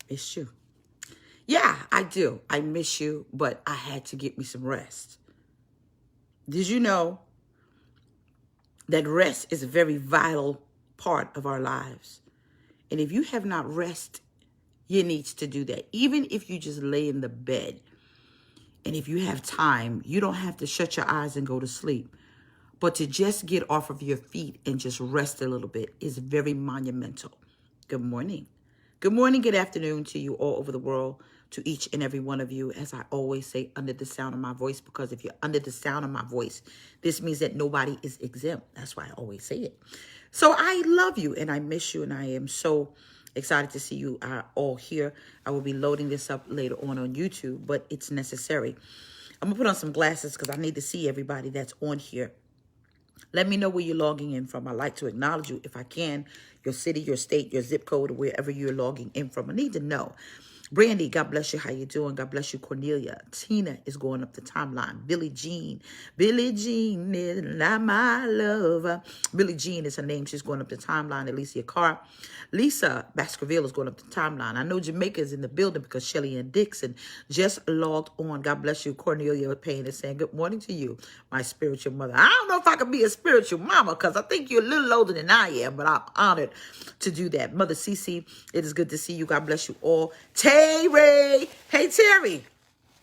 It's true. Yeah, I do. I miss you, but I had to get me some rest. Did you know that rest is a very vital part of our lives? And if you have not rest, you need to do that. Even if you just lay in the bed and if you have time, you don't have to shut your eyes and go to sleep. But to just get off of your feet and just rest a little bit is very monumental. Good morning. Good morning, good afternoon to you all over the world, to each and every one of you, as I always say, under the sound of my voice, because if you're under the sound of my voice, this means that nobody is exempt. That's why I always say it. So I love you and I miss you, and I am so excited to see you all here. I will be loading this up later on YouTube, but it's necessary. I'm going to put on some glasses because I need to see everybody that's on here. Let me know where you're logging in from. I like to acknowledge you if I can. Your city, your state, your zip code, or wherever you're logging in from. I need to know. Brandy, God bless you. How you doing? God bless you, Cornelia. Tina is going up the timeline. Billie Jean is not my lover. Billie Jean is her name. She's going up the timeline. Alicia Carr. Lisa Baskerville is going up the timeline. I know Jamaica is in the building because Shelly Ann Dixon just logged on. God bless you. Cornelia Payne is saying good morning to you, my spiritual mother. I don't know if I can be a spiritual mama because I think you're a little older than I am, but I'm honored to do that. Mother Cece, it is good to see you. God bless you all. Terry. Hey, Terry.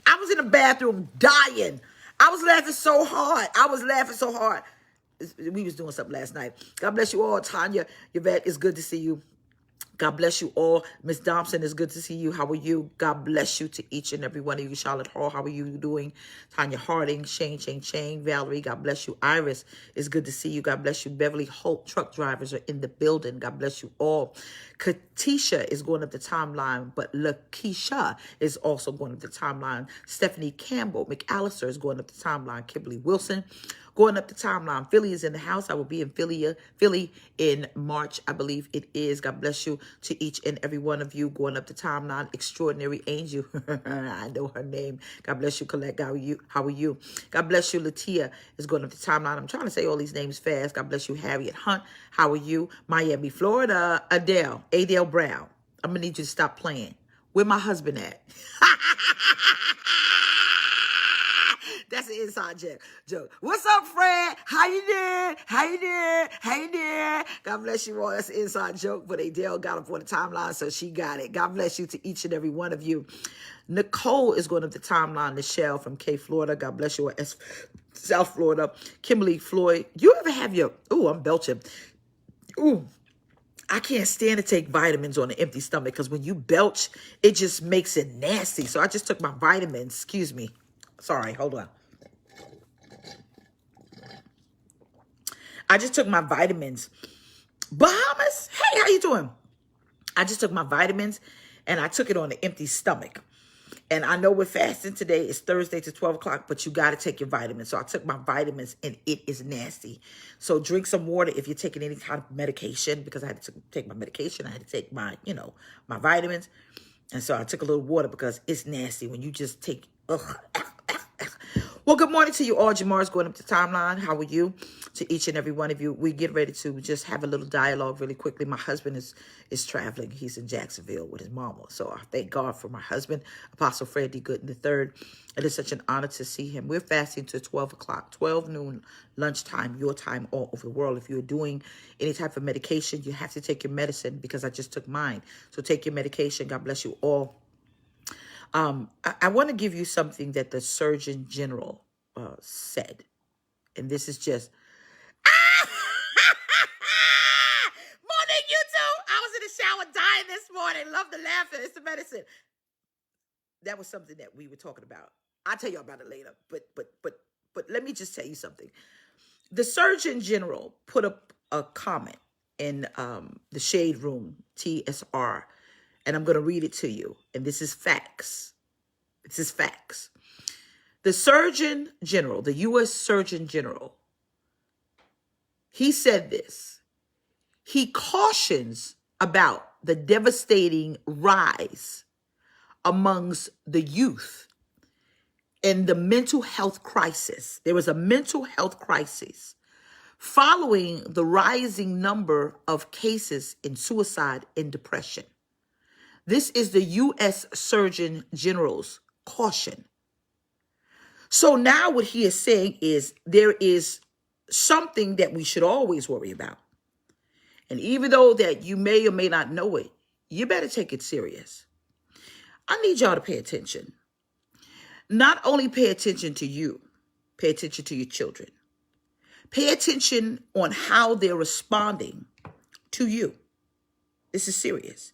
I was in the bathroom dying. I was laughing so hard. We was doing something last night. God bless you all. Tanya, Yvette, it's good to see you. God bless you all. Miss Thompson, it's good to see you. How are you? God bless you to each and every one of you. Charlotte Hall, how are you doing? Tanya Harding, Shane, Valerie, God bless you. Iris, it's good to see you. God bless you. Beverly Holt, truck drivers are in the building. God bless you all. Katisha is going up the timeline, but Lakeisha is also going up the timeline. Stephanie Campbell, McAllister is going up the timeline. Kimberly Wilson, going up the timeline. Philly is in the house. I will be in Philly in March, I believe it is. God bless you to each and every one of you going up the timeline. Extraordinary Angel. I know her name. God bless you, Colette. How are you? God bless you. Latia is going up the timeline. I'm trying to say all these names fast. God bless you, Harriet Hunt. How are you? Miami, Florida. Adele Brown. I'm going to need you to stop playing. Where my husband at? That's an inside joke. What's up, Fred? How you doing? God bless you all. That's an inside joke, but Adele got up on the timeline, so she got it. God bless you to each and every one of you. Nicole is going up the timeline. Michelle from K, Florida. God bless you all. South Florida. Kimberly Floyd. You ever have your... Ooh, I'm belching. Ooh. I can't stand to take vitamins on an empty stomach because when you belch, it just makes it nasty. So I just took my vitamins. Excuse me. Sorry, hold on. I just took my vitamins. Bahamas, hey, how you doing? I just took my vitamins and I took it on an empty stomach. And I know we're fasting today. It's Thursday to 12 o'clock, but you got to take your vitamins. So I took my vitamins and it is nasty. So drink some water if you're taking any kind of medication, because I had to take my medication. I had to take my, my vitamins. And so I took a little water because it's nasty when you just take, ugh. Well, good morning to you all. Jamar's going up the timeline. How are you? To each and every one of you. We get ready to just have a little dialogue really quickly. My husband is traveling. He's in Jacksonville with his mama. So I thank God for my husband, Apostle Fred D. Gooden III. It is such an honor to see him. We're fasting to 12 o'clock, 12 noon, lunchtime, your time all over the world. If you're doing any type of medication, you have to take your medicine because I just took mine. So take your medication. God bless you all. I want to give you something that the Surgeon General said. And this is just... Morning, you two. I was in the shower dying this morning. Love the laughter. It's the medicine. That was something that we were talking about. I'll tell you about it later. But let me just tell you something. The Surgeon General put up a comment in the Shade Room, TSR, and I'm going to read it to you. And this is facts. This is facts. The Surgeon General, the U.S. Surgeon General, he said this. He cautions about the devastating rise amongst the youth and the mental health crisis. There was a mental health crisis following the rising number of cases in suicide and depression. This is the U.S. Surgeon General's caution. So now what he is saying is there is something that we should always worry about. And even though that you may or may not know it, you better take it serious. I need y'all to pay attention. Not only pay attention to you, pay attention to your children. Pay attention on how they're responding to you. This is serious.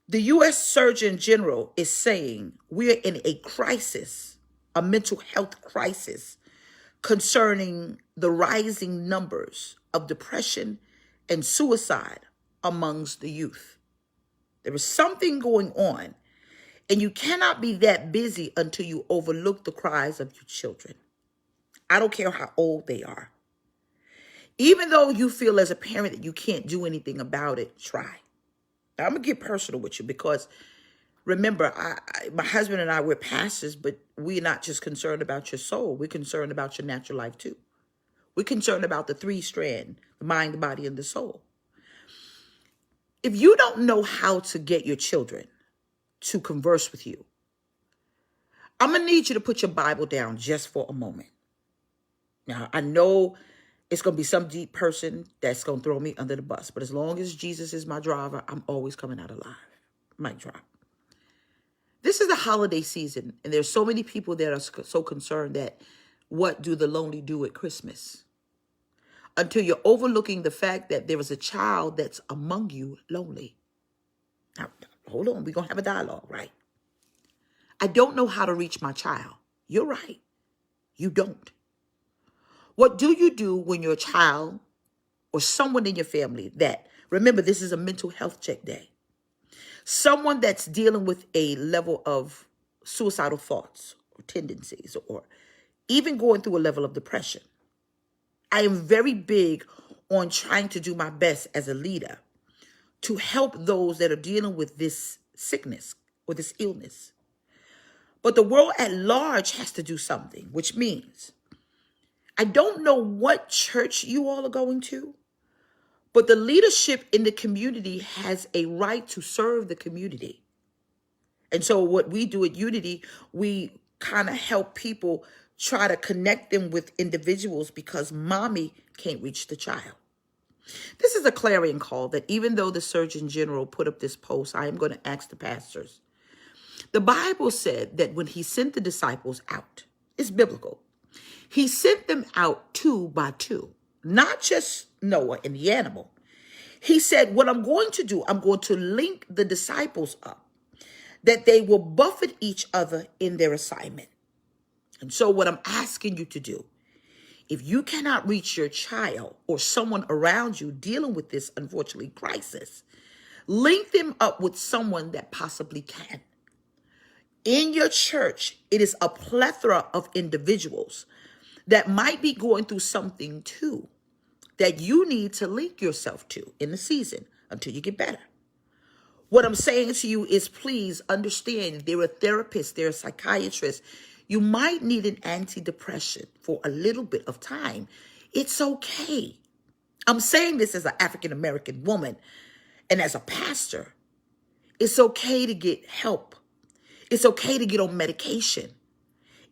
The U.S. Surgeon General is saying we're in a crisis, a mental health crisis, concerning the rising numbers of depression and suicide amongst the youth. There is something going on, and you cannot be that busy until you overlook the cries of your children. I don't care how old they are. Even though you feel as a parent that you can't do anything about it, try. Now, I'm going to get personal with you because remember, my husband and I, we're pastors, but we're not just concerned about your soul. We're concerned about your natural life too. We're concerned about the three strand, the mind, the body, and the soul. If you don't know how to get your children to converse with you, I'm going to need you to put your Bible down just for a moment. Now, I know it's going to be some deep person that's going to throw me under the bus, but as long as Jesus is my driver, I'm always coming out alive. Mic drop. This is the holiday season, and there's so many people that are so concerned that what do the lonely do at Christmas? Until you're overlooking the fact that there is a child that's among you lonely. Now, hold on. We're going to have a dialogue, right? I don't know how to reach my child. You're right. You don't. What do you do when your child or someone in your family that, remember, this is a mental health check day, someone that's dealing with a level of suicidal thoughts or tendencies or even going through a level of depression? I am very big on trying to do my best as a leader to help those that are dealing with this sickness or this illness. But the world at large has to do something, which means I don't know what church you all are going to, but the leadership in the community has a right to serve the community. And so what we do at Unity, we kind of help people try to connect them with individuals because mommy can't reach the child. This is a clarion call that even though the Surgeon General put up this post, I am going to ask the pastors. The Bible said that when he sent the disciples out, it's biblical. He sent them out 2 by 2, not just Noah and the animal. He said, what I'm going to do, I'm going to link the disciples up, that they will buffet each other in their assignment. And so what I'm asking you to do, if you cannot reach your child or someone around you dealing with this, unfortunately, crisis, link them up with someone that possibly can. In your church, it is a plethora of individuals that might be going through something too, that you need to link yourself to in the season until you get better. What I'm saying to you is please understand there are therapists, there are psychiatrists. You might need an antidepressant for a little bit of time. It's okay. I'm saying this as an African-American woman and as a pastor. It's okay to get help. It's okay to get on medication.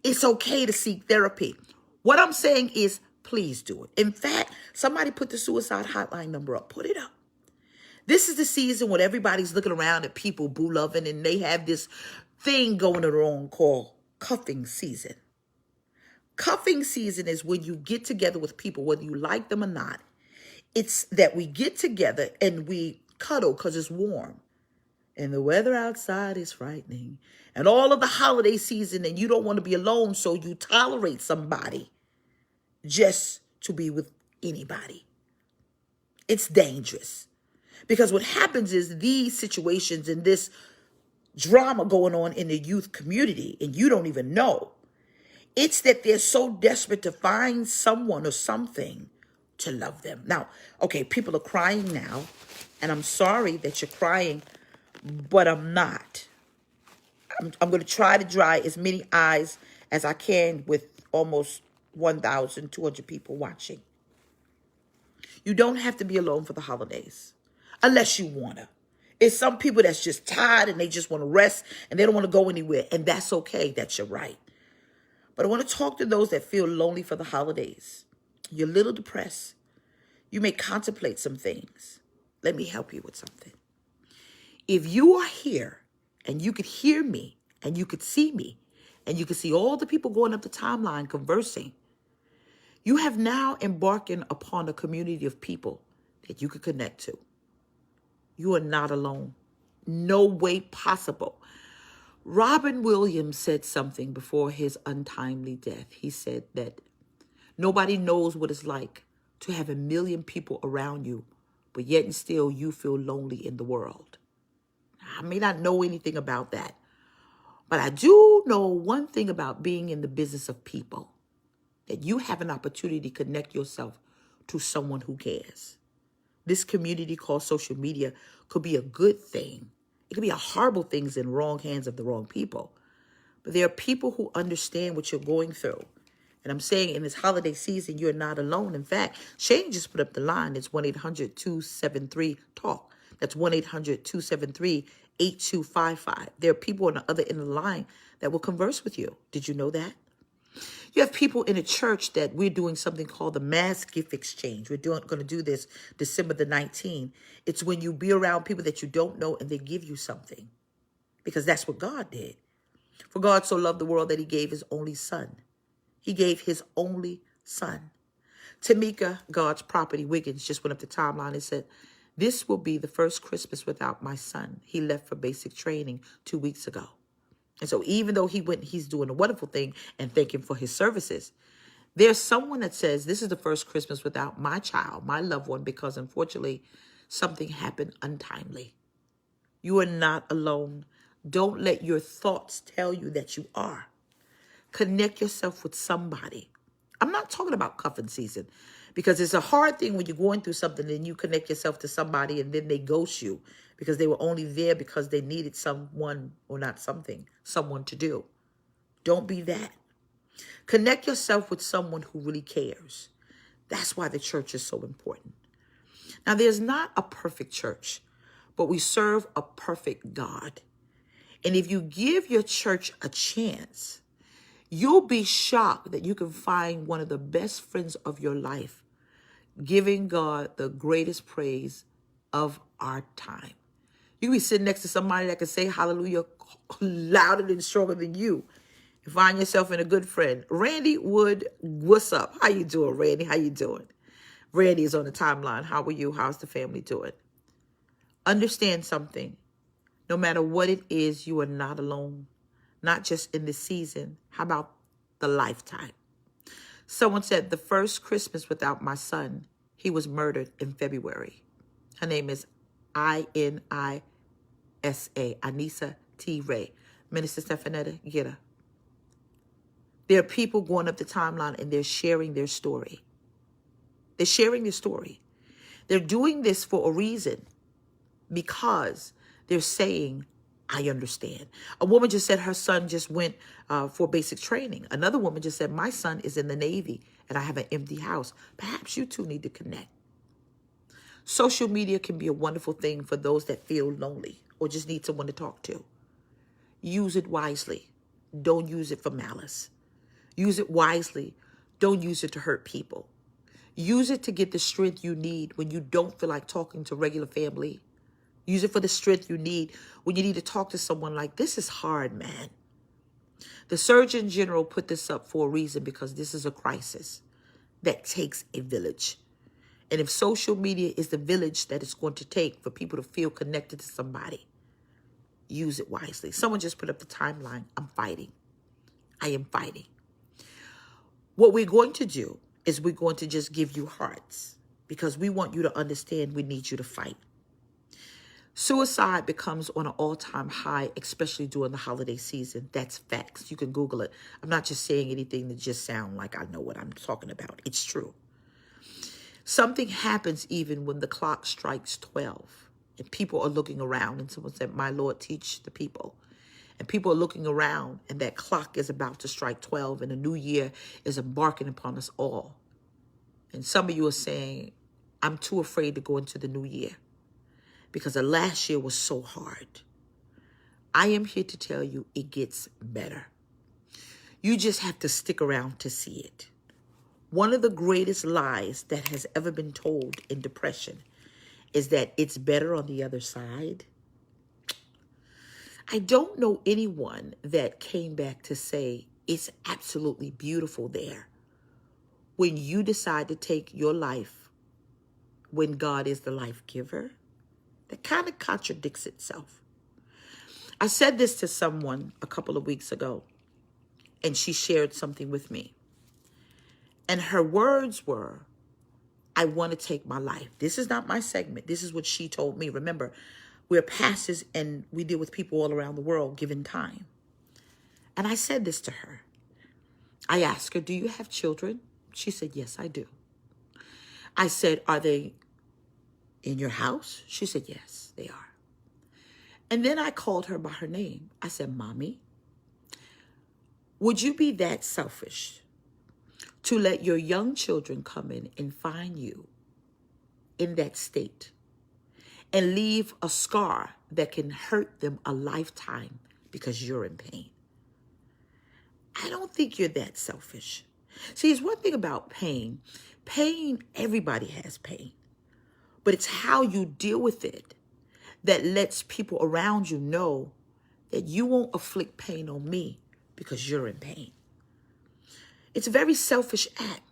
It's okay to seek therapy. What I'm saying is, please do it. In fact, somebody put the suicide hotline number up. Put it up. This is the season when everybody's looking around at people boo loving, and they have this thing going on called cuffing season. Cuffing season is when you get together with people, whether you like them or not. It's that we get together and we cuddle because it's warm. And the weather outside is frightening. And all of the holiday season, and you don't want to be alone, so you tolerate somebody just to be with anybody. It's dangerous. Because what happens is these situations and this drama going on in the youth community, and you don't even know, it's that they're so desperate to find someone or something to love them. Now, okay, people are crying now, and I'm sorry that you're crying, but I'm not. I'm going to try to dry as many eyes as I can with almost 1,200 people watching. You don't have to be alone for the holidays unless you want to. It's some people that's just tired and they just want to rest and they don't want to go anywhere. And that's okay. That's your right. But I want to talk to those that feel lonely for the holidays. You're a little depressed. You may contemplate some things. Let me help you with something. If you are here and you could hear me and you could see me and you could see all the people going up the timeline conversing, you have now embarking upon a community of people that you could connect to. You are not alone. No way possible. Robin Williams said something before his untimely death. He said that nobody knows what it's like to have a million people around you, but yet and still you feel lonely in the world. I may not know anything about that, but I do know one thing about being in the business of people, that you have an opportunity to connect yourself to someone who cares. This community called social media could be a good thing. It could be a horrible thing in the wrong hands of the wrong people. But there are people who understand what you're going through. And I'm saying in this holiday season, you're not alone. In fact, Shane just put up the line. It's 1-800-273-TALK. That's 1-800-273-8255. There are people on the other end of the line that will converse with you. Did you know that? You have people in a church that we're doing something called the Mass Gift Exchange. We're going to do this December the 19th. It's when you be around people that you don't know and they give you something. Because that's what God did. For God so loved the world that he gave his only son. He gave his only son. Tamika, God's property, Wiggins, just went up the timeline and said, this will be the first Christmas without my son. He left for basic training 2 weeks ago. And so even though he's doing a wonderful thing and thank him for his services, there's someone that says, this is the first Christmas without my child, my loved one, because unfortunately something happened untimely. You are not alone. Don't let your thoughts tell you that you are. Connect yourself with somebody. I'm not talking about cuffing season, because it's a hard thing when you're going through something and you connect yourself to somebody and then they ghost you because they were only there because they needed someone, or not something, someone to do. Don't be that. Connect yourself with someone who really cares. That's why the church is so important. Now, there's not a perfect church, but we serve a perfect God. And if you give your church a chance, you'll be shocked that you can find one of the best friends of your life giving God the greatest praise of our time. You can be sitting next to somebody that can say hallelujah louder and stronger than you. You find yourself in a good friend. Randy Wood, what's up? How you doing, Randy? How you doing? Randy is on the timeline. How are you? How's the family doing? Understand something. No matter what it is, you are not alone. Not just in this season. How about the lifetime? Someone said, the first Christmas without my son, he was murdered in February. Her name is Inisa, Anissa T. Ray. Minister Stefanetta, get her. There are people going up the timeline and they're sharing their story. They're sharing their story. They're doing this for a reason, because they're saying, I understand. A woman just said her son just went for basic training. Another woman just said, my son is in the Navy and I have an empty house. Perhaps you two need to connect. Social media can be a wonderful thing for those that feel lonely or just need someone to talk to. Use it wisely. Don't use it for malice. Use it wisely. Don't use it to hurt people. Use it to get the strength you need when you don't feel like talking to regular family. Use it for the strength you need when you need to talk to someone like, this is hard, man. The Surgeon General put this up for a reason, because this is a crisis that takes a village. And if social media is the village that it's going to take for people to feel connected to somebody, use it wisely. Someone just put up the timeline. I'm fighting. I am fighting. What we're going to do is we're going to just give you hearts, because we want you to understand we need you to fight. Suicide becomes on an all-time high, especially during the holiday season. That's facts. You can Google it. I'm not just saying anything that just sound like I know what I'm talking about. It's true. Something happens even when the clock strikes 12 and people are looking around, and someone said, my Lord, teach the people. And people are looking around and that clock is about to strike 12 and a new year is embarking upon us all. And some of you are saying, I'm too afraid to go into the new year. because the last year was so hard. I am here to tell you it gets better. You just have to stick around to see it. One of the greatest lies that has ever been told in depression is that it's better on the other side. I don't know anyone that came back to say it's absolutely beautiful there when you decide to take your life when God is the life giver. That kind of contradicts itself. I said this to someone a couple of weeks ago, and she shared something with me. And her words were, I want to take my life. This is not my segment. This is what she told me. Remember, we're pastors and we deal with people all around the world given time. And I said this to her. I asked her, do you have children? She said, yes, I do. I said, are they in your house? She said, yes, they are. And then I called her by her name. I said, Mommy, would you be that selfish to let your young children come in and find you in that state and leave a scar that can hurt them a lifetime because you're in pain? I don't think you're that selfish. See, it's one thing about pain. Pain, everybody has pain. But it's how you deal with it that lets people around you know that you won't afflict pain on me because you're in pain. It's a very selfish act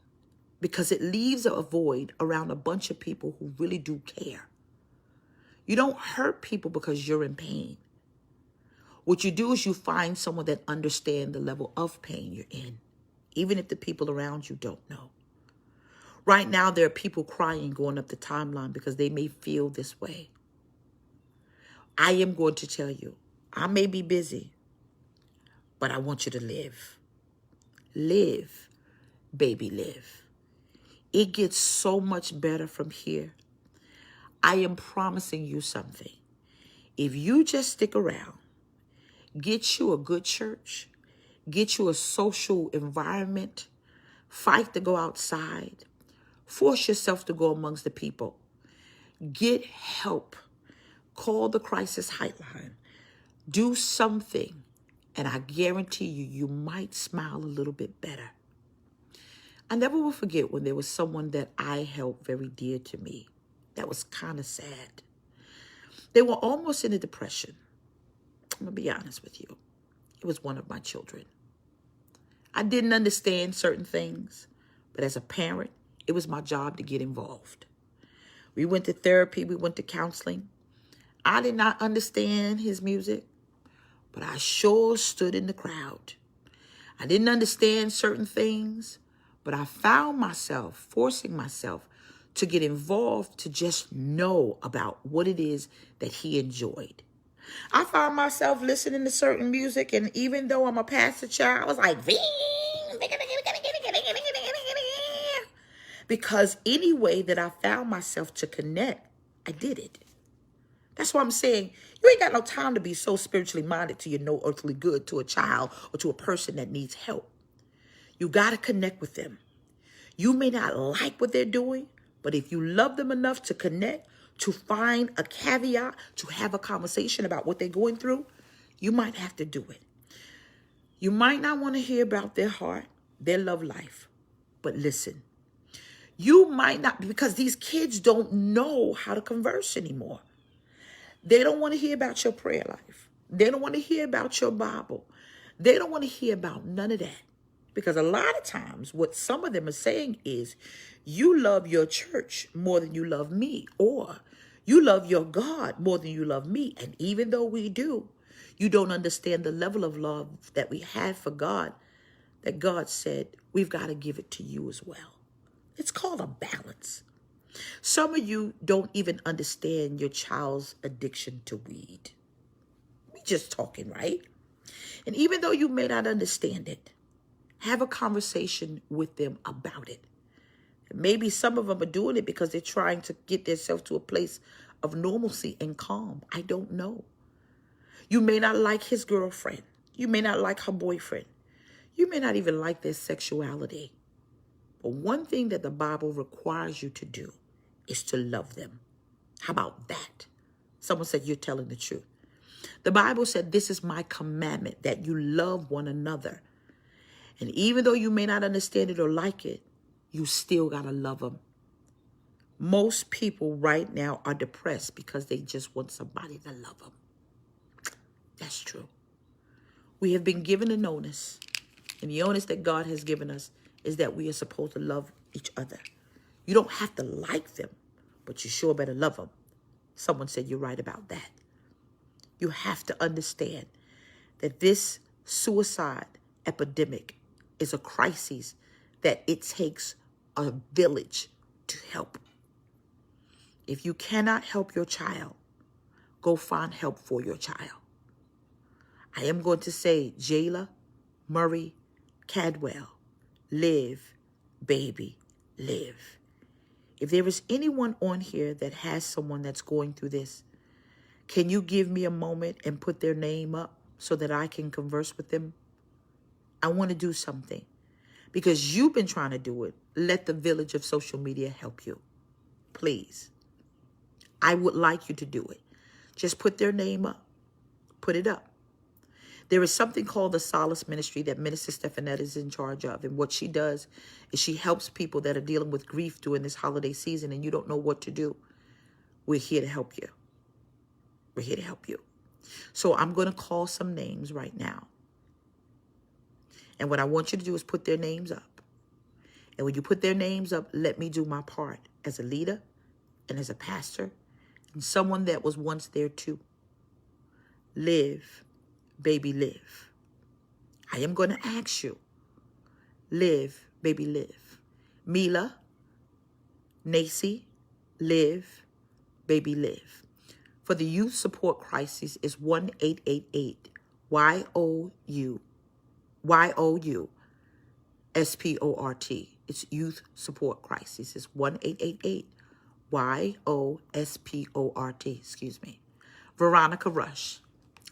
because it leaves a void around a bunch of people who really do care. You don't hurt people because you're in pain. What you do is you find someone that understands the level of pain you're in, even if the people around you don't know. Right now, there are people crying going up the timeline because they may feel this way. I am going to tell you, I may be busy, but I want you to live. Live, baby, live. It gets so much better from here. I am promising you something. If you just stick around, get you a good church, get you a social environment, fight to go outside, force yourself to go amongst the people, get help, call the crisis hotline, do something, and I guarantee you, you might smile a little bit better. I never will forget when there was someone that I held very dear to me. That was kind of sad. They were almost in a depression. I'm going to be honest with you. It was one of my children. I didn't understand certain things, but as a parent, it was my job to get involved. We went to therapy. We went to counseling. I did not understand his music, but I sure stood in the crowd. I didn't understand certain things, but I found myself forcing myself to get involved to just know about what it is that he enjoyed. I found myself listening to certain music, and even though I'm a pastor child, I was like, because any way that I found myself to connect, I did it. That's why I'm saying you ain't got no time to be so spiritually minded to your no earthly good to a child or to a person that needs help. You got to connect with them. You may not like what they're doing, but if you love them enough to connect, to find a caveat, to have a conversation about what they're going through, you might have to do it. You might not want to hear about their heart, their love life, but listen. You might not, because these kids don't know how to converse anymore. They don't want to hear about your prayer life. They don't want to hear about your Bible. They don't want to hear about none of that. Because a lot of times what some of them are saying is, you love your church more than you love me, or you love your God more than you love me. And even though we do, you don't understand the level of love that we have for God, that God said, we've got to give it to you as well. It's called a balance. Some of you don't even understand your child's addiction to weed. We just talking, right? And even though you may not understand it, have a conversation with them about it. Maybe some of them are doing it because they're trying to get themselves to a place of normalcy and calm. I don't know. You may not like his girlfriend. You may not like her boyfriend. You may not even like their sexuality. But one thing that the Bible requires you to do is to love them. How about that? Someone said, you're telling the truth. The Bible said, this is my commandment, that you love one another. And even though you may not understand it or like it, you still got to love them. Most people right now are depressed because they just want somebody to love them. That's true. We have been given an onus, and the onus that God has given us is that we are supposed to love each other. You don't have to like them, but you sure better love them. Someone said you're right about that. You have to understand that this suicide epidemic is a crisis that it takes a village to help. If you cannot help your child, go find help for your child. I am going to say, Jayla Murray Cadwell, live, baby, live. If there is anyone on here that has someone that's going through this, can you give me a moment and put their name up so that I can converse with them? I want to do something. Because you've been trying to do it. Let the village of social media help you. Please. I would like you to do it. Just put their name up. Put it up. There is something called the Solace Ministry that Minister Stephanette is in charge of. And what she does is she helps people that are dealing with grief during this holiday season and you don't know what to do. We're here to help you. We're here to help you. So I'm going to call some names right now. And what I want you to do is put their names up. And when you put their names up, let me do my part as a leader and as a pastor and someone that was once there too. Live, baby, live. I am going to ask you, live, baby, live. Mila, Nacy, live, baby, live. For the youth support crisis is 1888 YOU SPORT. It's youth support crisis. It's 1888 YOSPORT. Excuse me. Veronica Rush,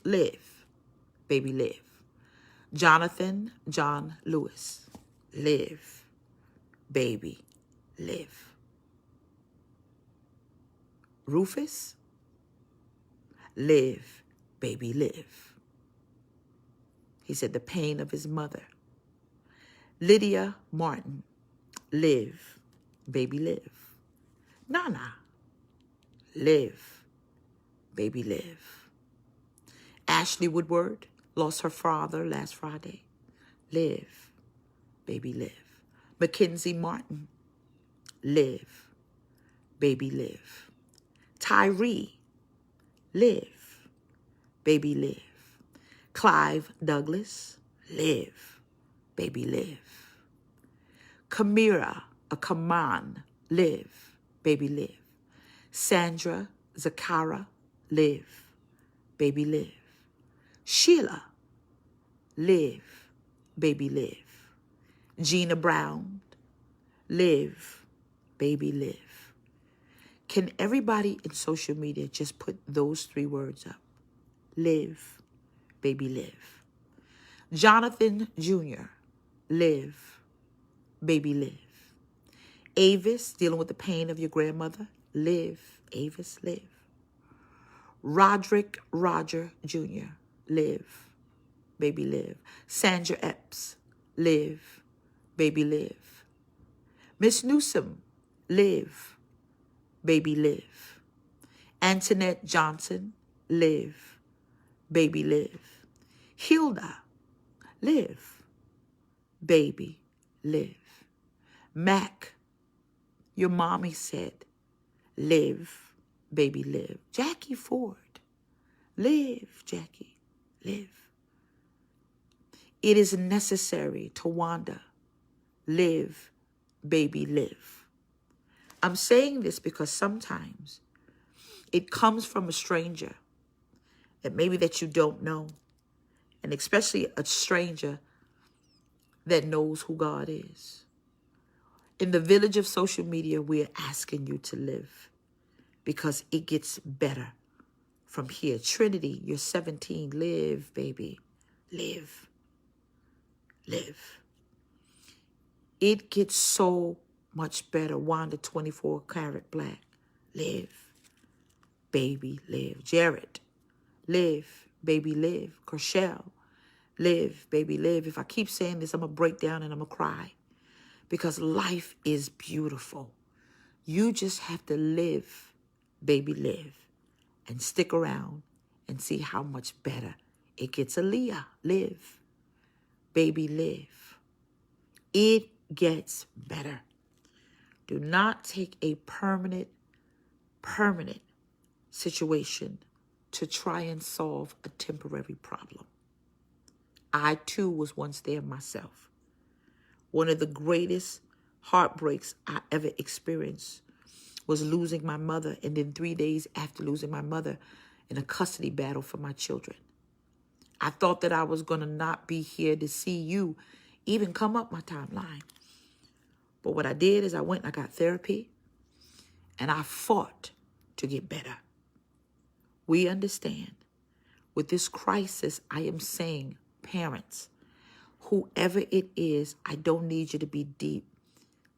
live, baby, live. Jonathan John Lewis, live, baby, live. Rufus, live, baby, live. He said the pain of his mother. Lydia Martin, live, baby, live. Nana, live, baby, live. Ashley Woodward lost her father last Friday. Live, baby, live. Mackenzie Martin, live, baby, live. Tyree, live, baby, live. Clive Douglas, live, baby, live. Kaman, live, baby, live. Sandra Zakara, live, baby, live. Sheila, live, baby, live. Gina Brown, live, baby, live. Can everybody in social media just put those 3 words up? Live, baby, live. Jonathan Jr., live, baby, live. Avis, dealing with the pain of your grandmother, live, Avis, live. Roderick Roger Jr., live, baby, live. Sandra Epps, live, baby, live. Miss Newsom, live, baby, live. Antoinette Johnson, live, baby, live. Hilda, live, baby, live. Mac, your mommy said, live, baby, live. Jackie Ford, live, Jackie, live. It is necessary, Tawanda, live, baby, live. I'm saying this because sometimes it comes from a stranger that maybe that you don't know, and especially a stranger that knows who God is. In the village of social media, we're asking you to live because it gets better from here. Trinity, you're 17. Live, baby. Live. Live. It gets so much better. Wanda, 24 karat black. Live. baby, live. Jared, live, baby, live. Kershell, live, baby, live. If I keep saying this, I'm going to break down and I'm going to cry because life is beautiful. You just have to live, baby, live, and stick around and see how much better it gets. Aaliyah, live, baby, live. It gets better. Do not take a permanent situation to try and solve a temporary problem. I too was once there myself. One of the greatest heartbreaks I ever experienced was losing my mother, and then 3 days after losing my mother, in a custody battle for my children. I thought that I was going to not be here to see you even come up my timeline. But what I did is I went and I got therapy, and I fought to get better. We understand. With this crisis, I am saying, parents, whoever it is, I don't need you to be deep.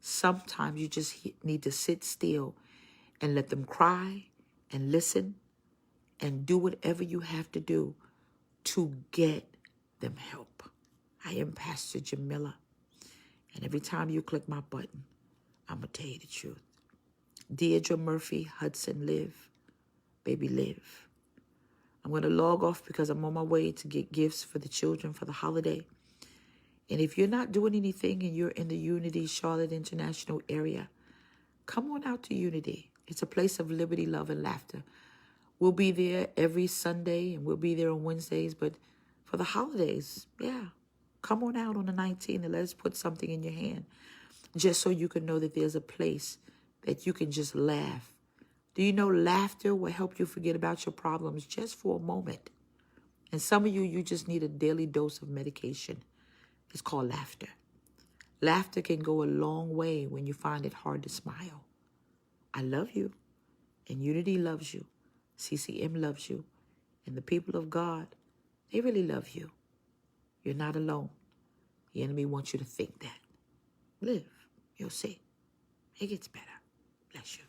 Sometimes you just need to sit still and let them cry and listen and do whatever you have to do to get them help. I am Pastor Jameliah, and every time you click my button, I'm going to tell you the truth. Deirdre Murphy Hudson, live, baby, live. I'm going to log off because I'm on my way to get gifts for the children for the holiday. And if you're not doing anything and you're in the Unity Charlotte International area, come on out to Unity. It's a place of liberty, love, and laughter. We'll be there every Sunday, and we'll be there on Wednesdays. But for the holidays, yeah, come on out on the 19th and let us put something in your hand, just so you can know that there's a place that you can just laugh. Do you know laughter will help you forget about your problems just for a moment? And some of you just need a daily dose of medication. It's called laughter. Laughter can go a long way when you find it hard to smile. I love you, and Unity loves you. CCM loves you, and the people of God, they really love you. You're not alone. The enemy wants you to think that. Live. You'll see. It gets better. Bless you.